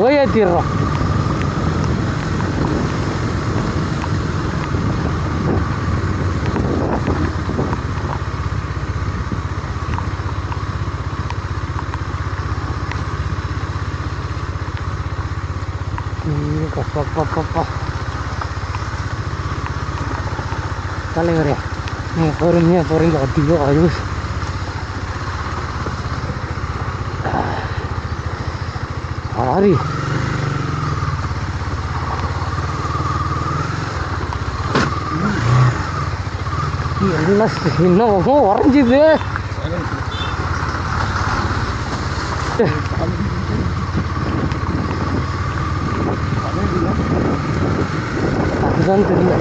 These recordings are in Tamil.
ஓயேற்றிடுறோம். தலைவரே, நீங்கள் பொறுமையாக போகிறீங்க. அதிகம் ஐயோ, ஆரி எல்லாம் இன்னும் உறைஞ்சிது. அதுதான் தெரியல.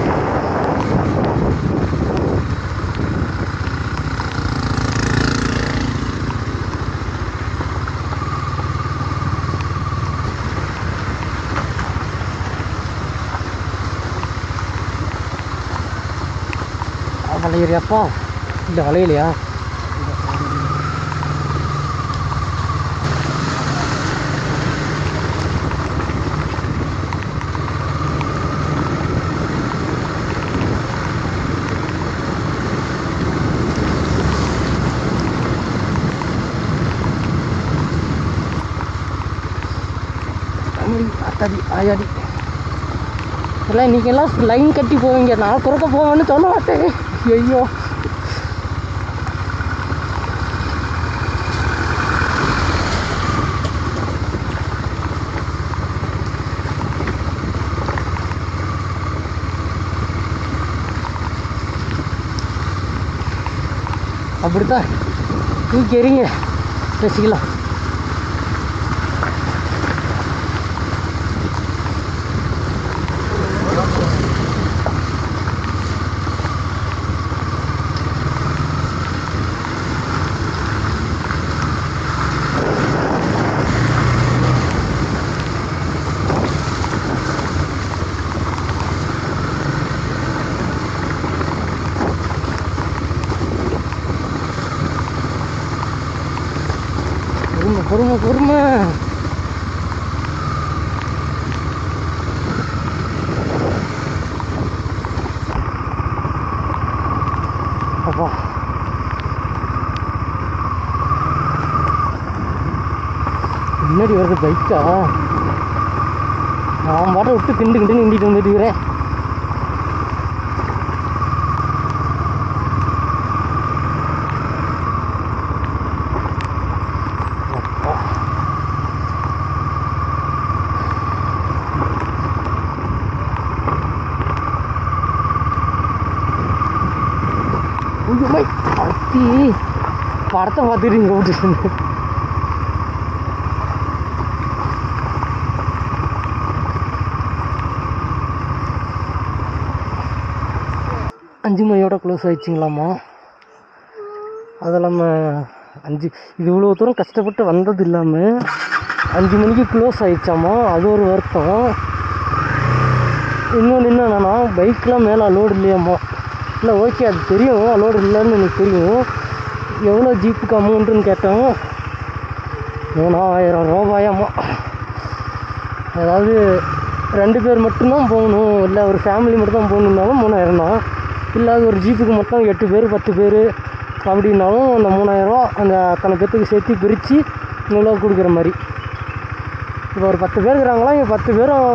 வளையிறியாப்பா? இல்லை வளையலையா? அத்தாடி ஆயாடி எல்லாம் இன்றைக்கெல்லாம் லைன் கட்டி போவீங்க. நான் குறுக்க போவேன்னு சொல்ல மாட்டேன். ஐயோ, அப்படித்தான் தூக்கி எறிங்க, பேசிக்கலாம். பொறுமை பொறுமை. அப்பா, முன்னாடி வருது பைக்கா? நான் பாட்டை விட்டு கிண்டு நின்றுட்டு வந்துட்டுக்கிறேன். அத்தி படத்தை பார்த்துட்டு இங்கே விட்டுட்டு 5 மணியோட க்ளோஸ் ஆகிடுச்சிங்களாம்மா. அது இல்லாமல் இது இவ்வளோ தூரம் கஷ்டப்பட்டு வந்தது இல்லாமல் 5 மணிக்கு க்ளோஸ் ஆகிடுச்சாம்மா. அது ஒரு வருத்தம். இன்னொன்று என்னன்னா, பைக்கெலாம் மேலே அலோடு இல்லையாம்மா. இல்லை ஓகே, அது தெரியும் அலோடு இல்லைன்னு எனக்கு தெரியும். எவ்வளோ ஜீப்புக்கு அமௌண்ட்டுன்னு கேட்டோம். 3000 ரூபாயாம்மா. அதாவது 2 பேர் மட்டும்தான் போகணும், இல்லை ஒரு ஃபேமிலி மட்டும் தான் போகணுன்னாலும் 3000 தான். இல்லை அது ஒரு ஜீப்புக்கு மொத்தம் 8 பேர் 10 பேர் அப்படின்னாலும் அந்த 3000 அந்த அத்தனை பேர்த்துக்கு சேர்த்து பிரித்து இவ்வளோ கொடுக்குற மாதிரி. இப்போ ஒரு 10 பேர் இருக்கிறாங்களா, இங்கே 10 பேரும்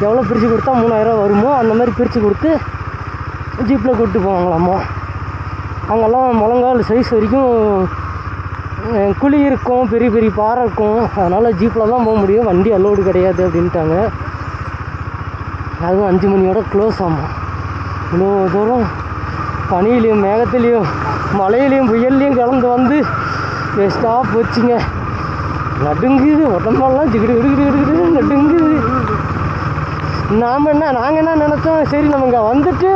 எவ்வளோ பிரித்து கொடுத்தா 3000 வருமோ அந்த மாதிரி பிரித்து கொடுத்து ஜீப்பில் கூப்பிட்டு போவாங்களாம்மா. அங்கெல்லாம் முழங்கால் சைஸ் வரைக்கும் குழி இருக்கும், பெரிய பெரிய பாறை இருக்கும். அதனால் ஜீப்பில் தான் போக முடியும், வண்டி அலோடு கிடையாது அப்படின்ட்டாங்க. அதுவும் 5 மணியோட க்ளோஸ் ஆகும். இவ்வளோ தூரம் பனியிலையும் மேகத்துலேயும் மழையிலையும் புயல்லையும் கலந்து வந்து வேஸ்ட்டாக போச்சுங்க. நடுங்குது உடம்பெல்லாம் ஜிகிடு நடுங்குது. நாங்கள் என்ன நினச்சோம், சரி நம்ம இங்கே வந்துட்டு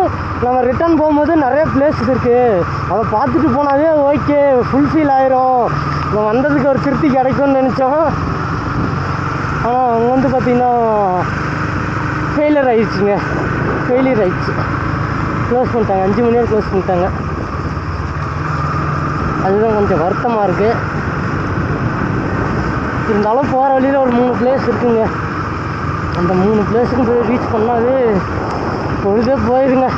நம்ம ரிட்டர்ன் போகும்போது நிறைய பிளேஸஸ் இருக்குது, அதை பார்த்துட்டு போனாவே ஓகே ஃபுல்ஃபில் ஆயிரும், நம்ம வந்ததுக்கு ஒரு திருப்தி கிடைக்கும்னு நினச்சோம். ஆனால் அவங்க வந்து பார்த்திங்கன்னா ஃபெயிலியர் ஆயிடுச்சு. க்ளோஸ் பண்ணிட்டாங்க, 5 மணி நேரம் க்ளோஸ் பண்ணிட்டாங்க. அதுதான் கொஞ்சம் வருத்தமாக இருக்குது. இருந்தாலும் போகிற வழியில் ஒரு 3 பிளேஸ் இருக்குங்க. அந்த 3 பிளேஸுக்கும் போய் ரீச் பண்ணாவே பொழுதே போயிடுங்க.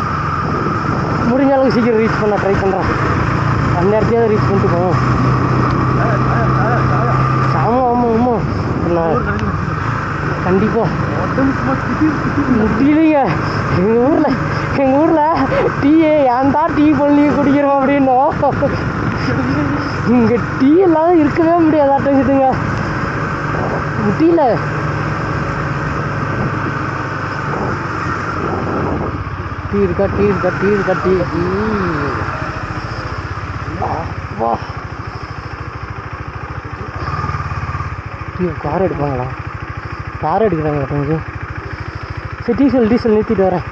முடிஞ்ச அளவுக்கு சீக்கிரம் ரீச் பண்ண ட்ரை பண்ணுறேன். அந்நேரத்தையாவது ரீச் பண்ணிட்டு போவோம். ஆமாம் கண்டிப்பாக முடியலைங்க. எங்கள் ஊரில் டீயே ஏன்டா டீ பண்ணி குடிக்கிறோம் அப்படின்னோம். இங்கே டீ இல்லாத இருக்கவே முடியாதாட்டுங்குதுங்க. டீயில் டீ வா டீ கார் எடுப்பாங்களா? கார் எடுக்கிறாங்க கொஞ்சம். சரி டீசல் நிறுத்திட்டு வரேன்.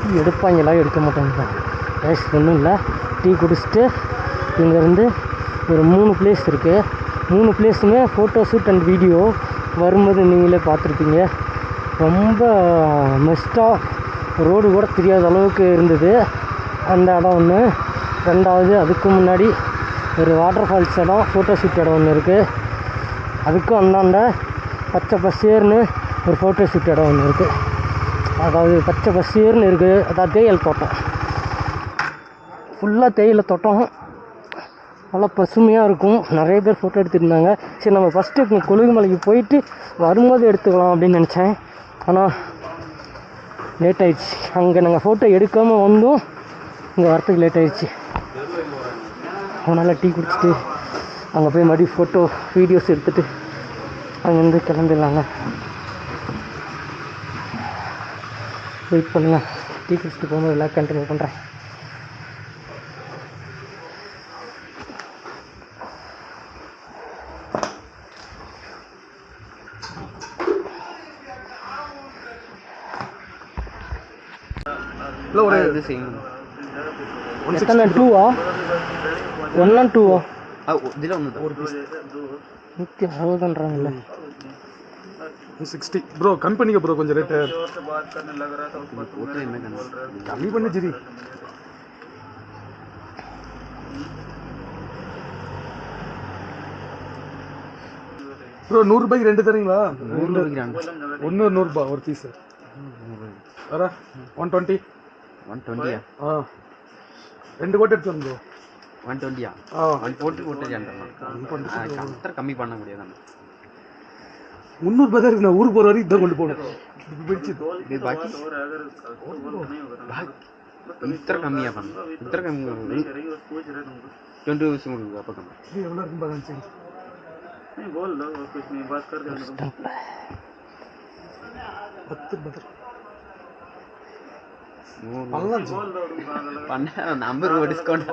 டீ எடுப்பாங்களா? எடுக்க மாட்டாங்க. கேஷ் ஒன்றும் இல்லை. டீ குடிச்சிட்டு இங்கேருந்து ஒரு 3 பிளேஸ் இருக்குது. 3 பிளேஸுமே ஃபோட்டோ ஷூட் அண்ட் வீடியோ வரும்போது நீங்களே பார்த்துருப்பீங்க. ரொம்ப மஸ்ட்டாக ரோடு கூட தெரியாத அளவுக்கு இருந்தது அந்த இடம் ஒன்று. 2வது அதுக்கு முன்னாடி ஒரு வாட்டர் ஃபால்ஸ் இடம், ஃபோட்டோ ஷூட் இடம் ஒன்று இருக்குது. அதுக்கும் அந்தாண்ட பச்சை பசேர்னு ஒரு ஃபோட்டோ ஷூட் இடம் ஒன்று இருக்குது. அதாவது பச்சை பசேர்னு இருக்குது. அதாவது தேயிலை தோட்டம், ஃபுல்லாக தேயிலை தோட்டம், நல்லா பசுமையாக இருக்கும். நிறைய பேர் ஃபோட்டோ எடுத்துருந்தாங்க. சரி நம்ம ஃபஸ்ட்டு கொழுகுமலைக்கு போயிட்டு வரும்போது எடுத்துக்கலாம் அப்படின்னு நினச்சேன். ஆனால் லேட் ஆகிடுச்சு. அங்கே நாங்கள் ஃபோட்டோ எடுக்காமல் வந்தோம், இங்கே வரத்துக்கு லேட் ஆகிடுச்சு. அதனால் டீ குடிச்சிட்டு அங்கே போய் மறுபடியும் ஃபோட்டோ வீடியோஸ் எடுத்துகிட்டு அங்கேருந்து கிளம்பிடலாங்க. வெயிட் பண்ணுங்கள். டீ குடிச்சிட்டு போகும்போது எல்லாம் கண்டினியூ பண்ணுறேன். எத்தனை 2-ஆ? 1 and 2-ஆ? இதில் ஒன்று 160 60 ப்ரோ. கம்மி பண்ணிக்க ப்ரோ, கொஞ்சம் ரேட்டு கம்மி பண்ணு ஜிரி ப்ரோ. 100 ரூபாய்க்கு 2 தரீங்களா? 100 ரூபாய் ஒரு பீஸ் வர 120. 120 ஆ 2 கோட் எடுத்து ப்ரோ. 120 போட்டு கம்மி பண்ண முடியாது. 300 ரூபாய் தான் இருக்கு. நான் ஊருக்கு போகிற வரைக்கும் இதான் கொண்டு போகணும். இத்தனை கம்மியாக பண்ணணும். இத்தனை கம்மி 20 rupees கொடுங்க. அப்போ கம்மி எவ்வளோ இருக்கும் பாருங்க. நம்பர் டிஸ்கவுண்ட்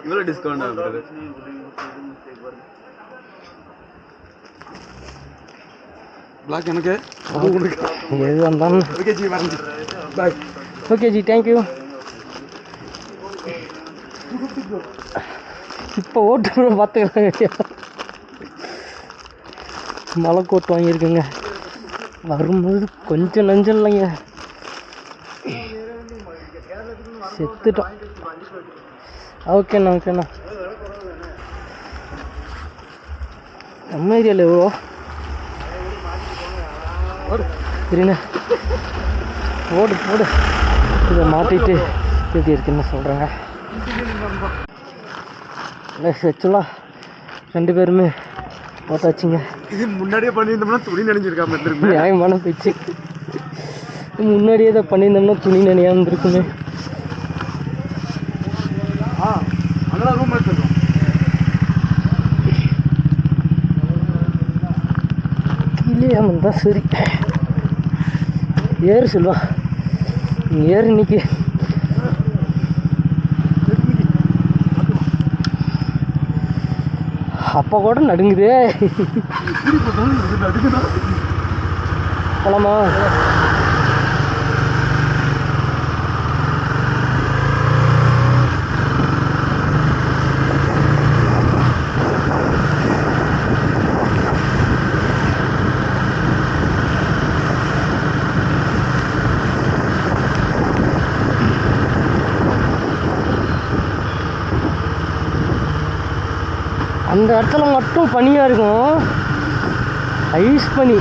இவ்வளோ டிஸ்கவுண்ட் ஆகுது. பிளாக் எனக்கு எது வந்தாலும் okay ji. Bye. Okay ji, thank you. இப்போ ஓட்டு கூட பார்த்துக்கலாம். மலை கோட் வாங்கியிருக்குங்க. வரும்போது கொஞ்சம் நஞ்சம் இல்லைங்க, செத்துட்டோம். ஓகேண்ணா. நம்ம ஏரியாவில் எவ்வளோ சரிண்ணா? போடு இதை மாற்றிட்டு எப்படி இருக்குன்னு சொல்கிறாங்க. ஆக்சுவலாக 2 பேருமே பார்த்தாச்சுங்க. இது முன்னாடியே பண்ணியிருந்தோம்னா துணி நினைஞ்சிருக்காம இருந்திருக்கு. நியாயமான பேச்சு. முன்னாடியே தான் பண்ணியிருந்தோம்னா துணி நினையாம இருக்குமே. அதெல்லாம் ரூம் எடுத்துருக்கோம். இல்லையே நிற்காம இருந்தால் சரி. ஏறு செல்வா, நீ ஏறு இன்னைக்கு. அப்பா கூட நடுங்குதே. போலாமா? அந்த இடத்துல மட்டும் பனியாக இருக்கும், ஐஸ் பனி.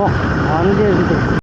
வா, அங்கே இருக்குது.